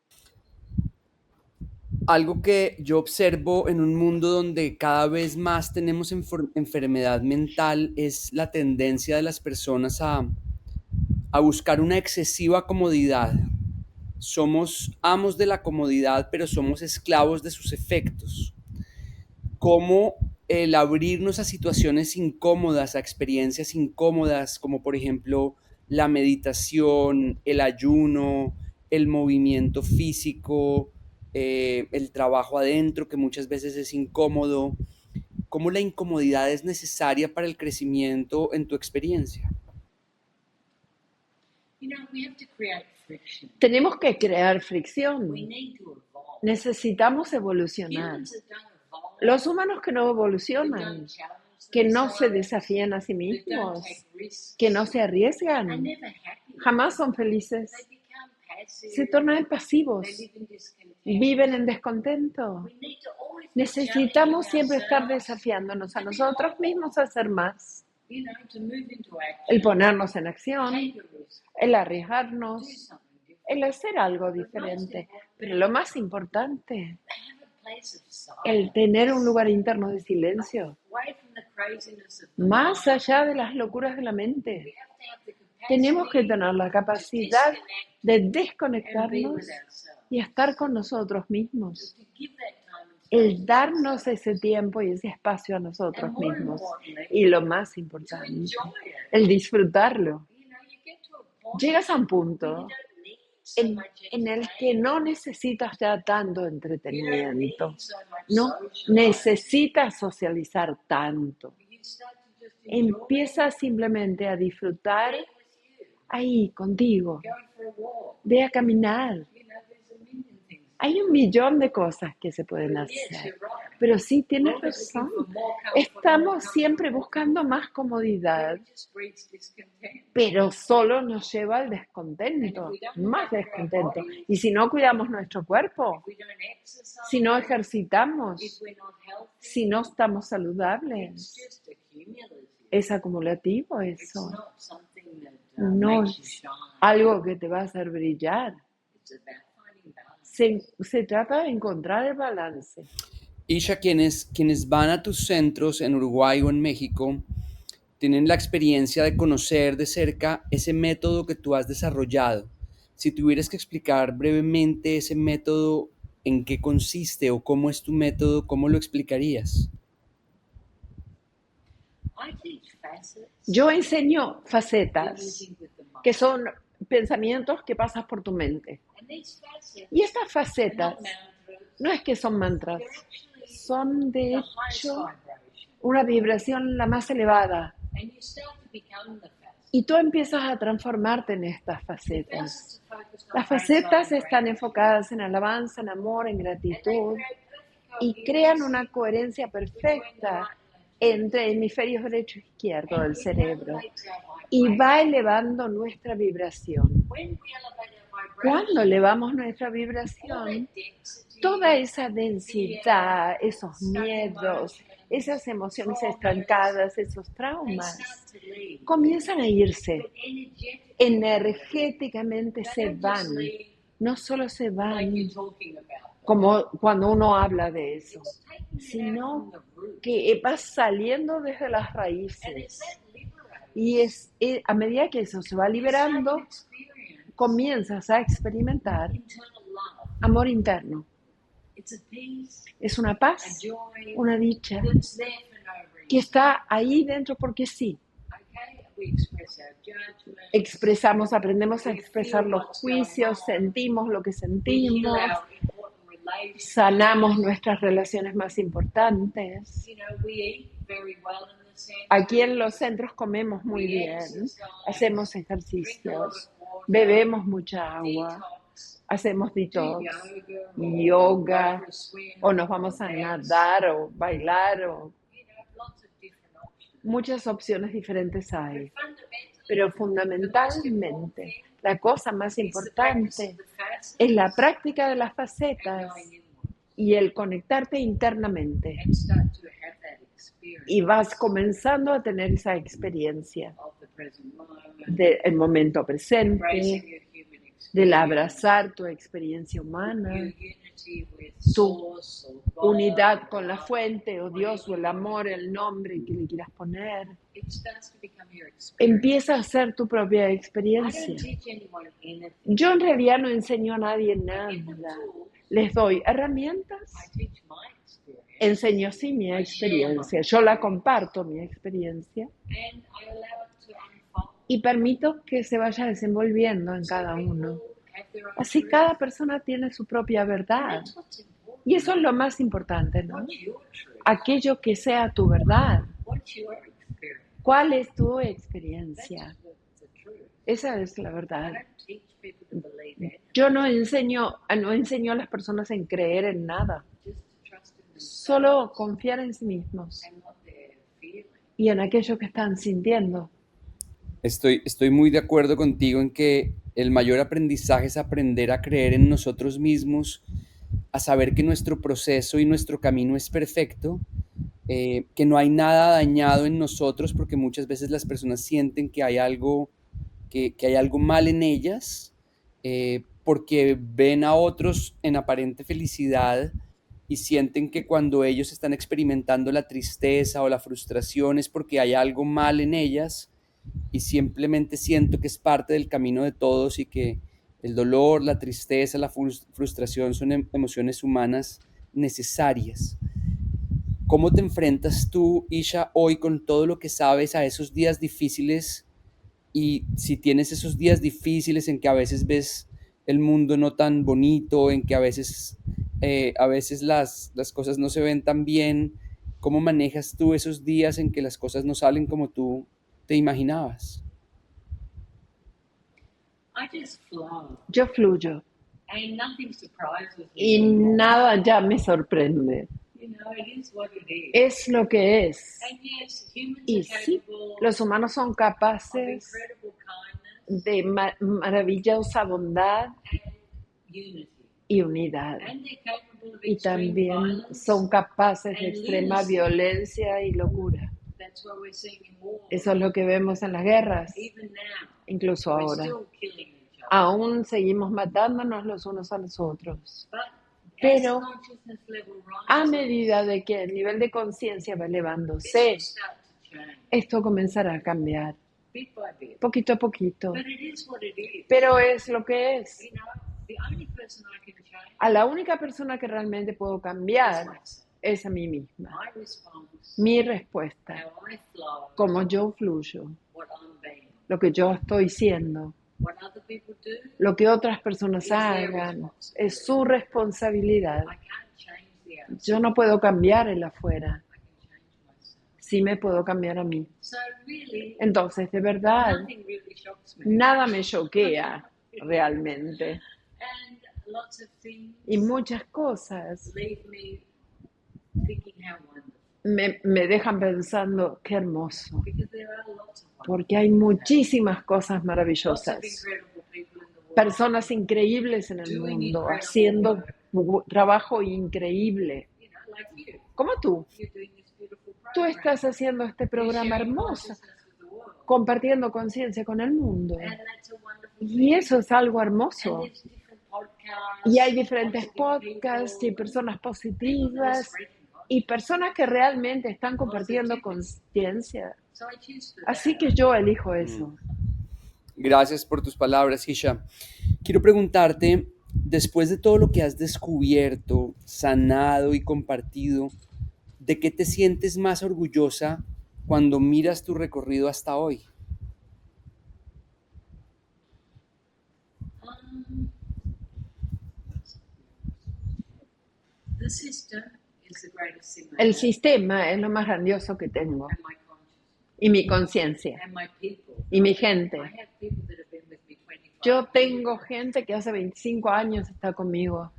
Algo que yo observo en un mundo donde cada vez más tenemos enfermedad mental es la tendencia de las personas a buscar una excesiva comodidad. Somos amos de la comodidad, pero somos esclavos de sus efectos. Cómo el abrirnos a situaciones incómodas, a experiencias incómodas, como por ejemplo la meditación, el ayuno, el movimiento físico, el trabajo adentro, que muchas veces es incómodo, cómo la incomodidad es necesaria para el crecimiento en tu experiencia. Tenemos que crear fricción. Necesitamos evolucionar. Los humanos que no evolucionan, que no se desafían a sí mismos, que no se arriesgan, jamás son felices. Se tornan pasivos, viven en descontento. Necesitamos siempre estar desafiándonos a nosotros mismos a hacer más. El ponernos en acción, el arriesgarnos, el hacer algo diferente. Pero lo más importante, el tener un lugar interno de silencio, Más allá de las locuras de la mente, tenemos que tener la capacidad de desconectarnos y estar con nosotros mismos. El darnos ese tiempo y ese espacio a nosotros mismos. Y lo más importante, el disfrutarlo. Llegas a un punto en el que no necesitas ya tanto entretenimiento, no necesitas socializar tanto. Empieza simplemente a disfrutar ahí contigo. Ve a caminar. Hay 1.000.000 de cosas que se pueden hacer, pero sí tienes razón. Estamos siempre buscando más comodidad, pero solo nos lleva al descontento, más descontento. Y si no cuidamos nuestro cuerpo, si no ejercitamos, si no estamos saludables, es acumulativo eso. No es algo que te va a hacer brillar. Se trata de encontrar el balance. Isha, quienes van a tus centros en Uruguay o en México tienen la experiencia de conocer de cerca ese método que tú has desarrollado. Si tuvieras que explicar brevemente ese método, en qué consiste o cómo es tu método, ¿cómo lo explicarías? Yo enseño facetas, que son pensamientos que pasas por tu mente. Y estas facetas no es que son mantras, son de hecho una vibración la más elevada. Y tú empiezas a transformarte en estas facetas. Las facetas están enfocadas en alabanza, en amor, en gratitud y crean una coherencia perfecta entre hemisferios derecho e izquierdo del cerebro y va elevando nuestra vibración. Cuando elevamos nuestra vibración, toda esa densidad, esos miedos, esas emociones estancadas, esos traumas, comienzan a irse. Energéticamente se van. No solo se van como cuando uno habla de eso, sino que va saliendo desde las raíces. Y a medida que eso se va liberando, comienzas a experimentar amor interno. Es una paz, una dicha, que está ahí dentro porque sí. Aprendemos a expresar los juicios, sentimos lo que sentimos, sanamos nuestras relaciones más importantes. Aquí en los centros comemos muy bien, hacemos ejercicios, bebemos mucha agua, hacemos detox, yoga, o nos vamos a nadar o bailar, o muchas opciones diferentes hay. Pero fundamentalmente, la cosa más importante es la práctica de las facetas y el conectarte internamente. Y vas comenzando a tener esa experiencia del momento presente, del abrazar tu experiencia humana, tu unidad con la fuente o Dios o el amor, el nombre que le quieras poner. Empieza a ser tu propia experiencia. Yo en realidad no enseño a nadie nada. Les doy herramientas, enseño sí mi experiencia. Yo la comparto, mi experiencia, y permito que se vaya desenvolviendo en cada uno. Así cada persona tiene su propia verdad. Y eso es lo más importante, ¿no? Aquello que sea tu verdad. ¿Cuál es tu experiencia? Esa es la verdad. Yo no enseño a las personas en creer en nada. Solo confiar en sí mismos y en aquello que están sintiendo. Estoy muy de acuerdo contigo en que el mayor aprendizaje es aprender a creer en nosotros mismos, a saber que nuestro proceso y nuestro camino es perfecto, que no hay nada dañado en nosotros, porque muchas veces las personas sienten que hay algo, que hay algo mal en ellas, porque ven a otros en aparente felicidad y sienten que cuando ellos están experimentando la tristeza o la frustración es porque hay algo mal en ellas, y simplemente siento que es parte del camino de todos y que el dolor, la tristeza, la frustración son emociones humanas necesarias. ¿Cómo te enfrentas tú, Isha, hoy con todo lo que sabes a esos días difíciles? Y si tienes esos días difíciles en que a veces ves el mundo no tan bonito, en que a veces las cosas no se ven tan bien, ¿cómo manejas tú esos días en que las cosas no salen como tú te imaginabas? Yo fluyo y nada ya me sorprende. Es lo que es. Y sí, los humanos son capaces de maravillosa bondad y unidad. Y también son capaces de extrema violencia y locura. Eso es lo que vemos en las guerras, incluso ahora. Aún seguimos matándonos los unos a los otros. Pero a medida de que el nivel de conciencia va elevándose, esto comenzará a cambiar, poquito a poquito. Pero es lo que es. A la única persona que realmente puedo cambiar es a mí misma. Mi respuesta, como yo fluyo, lo que yo estoy siendo. Lo que otras personas hagan es su responsabilidad. Yo no puedo cambiar el afuera. Sí me puedo cambiar a mí. Entonces, de verdad, nada me choquea realmente. Y muchas cosas me dejan pensando, qué hermoso. Porque hay muchísimas cosas maravillosas. Personas increíbles en el mundo, haciendo trabajo increíble. Como tú. Tú estás haciendo este programa hermoso, compartiendo conciencia con el mundo. Y eso es algo hermoso. Y hay diferentes podcasts y personas positivas y personas que realmente están compartiendo conciencia. Así que yo elijo eso. Gracias por tus palabras, Isha. Quiero preguntarte, después de todo lo que has descubierto, sanado y compartido, ¿de qué te sientes más orgullosa cuando miras tu recorrido hasta hoy? El sistema es lo más grandioso que tengo. Y mi conciencia. Y mi gente. Yo tengo gente que hace 25 años está conmigo.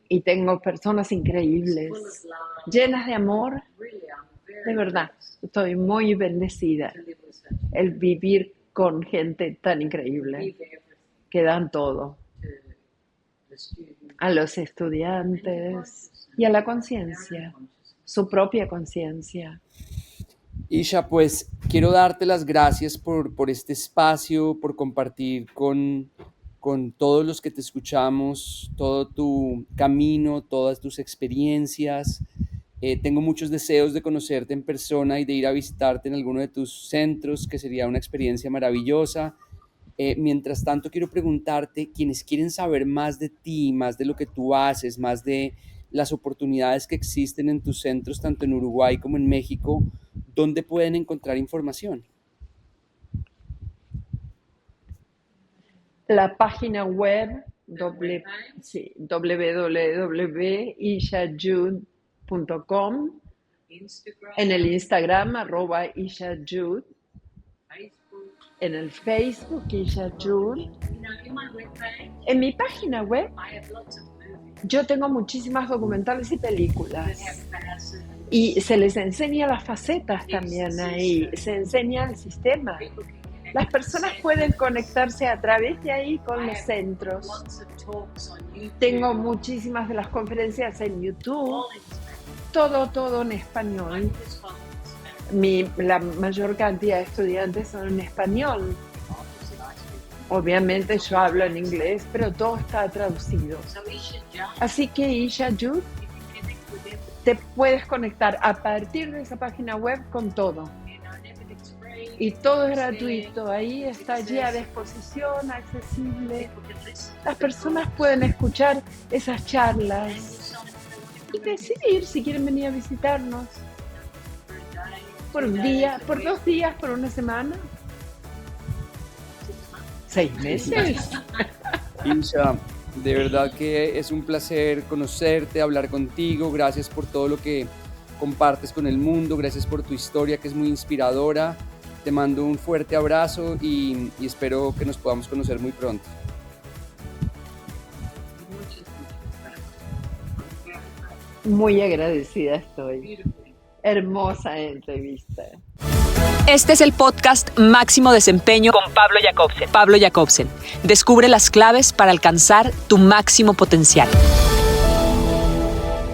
Y tengo personas increíbles, llenas de amor. De verdad, estoy muy bendecida. El vivir con gente tan increíble, que dan todo. A los estudiantes y a la conciencia, su propia conciencia. Isha, pues quiero darte las gracias por este espacio, por compartir con todos los que te escuchamos, todo tu camino, todas tus experiencias. Tengo muchos deseos de conocerte en persona y de ir a visitarte en alguno de tus centros, que sería una experiencia maravillosa. Mientras tanto, quiero preguntarte, quienes quieren saber más de ti, más de lo que tú haces, más de las oportunidades que existen en tus centros, tanto en Uruguay como en México, ¿dónde pueden encontrar información? La página web www.ishajud.com, en el Instagram @ishajud, en el Facebook Ishajud. En mi página web yo tengo muchísimas documentales y películas. Y se les enseña las facetas también ahí, se enseña el sistema. Las personas pueden conectarse a través de ahí con los centros. Tengo muchísimas de las conferencias en YouTube, todo en español. La mayor cantidad de estudiantes son en español. Obviamente yo hablo en inglés, pero todo está traducido. Así que Isha Yud, te puedes conectar a partir de esa página web con todo. Y todo es gratuito, ahí está allí a disposición, accesible. Las personas pueden escuchar esas charlas y decidir si quieren venir a visitarnos por un día, por 2 días, por una semana, 6 meses. Isha, de verdad que es un placer conocerte, hablar contigo. Gracias por todo lo que compartes con el mundo, gracias por tu historia que es muy inspiradora. Te mando un fuerte abrazo y espero que nos podamos conocer muy pronto. Muy agradecida estoy. Hermosa entrevista. Este es el podcast Máximo Desempeño con Pablo Jacobsen. Pablo Jacobsen. Descubre las claves para alcanzar tu máximo potencial.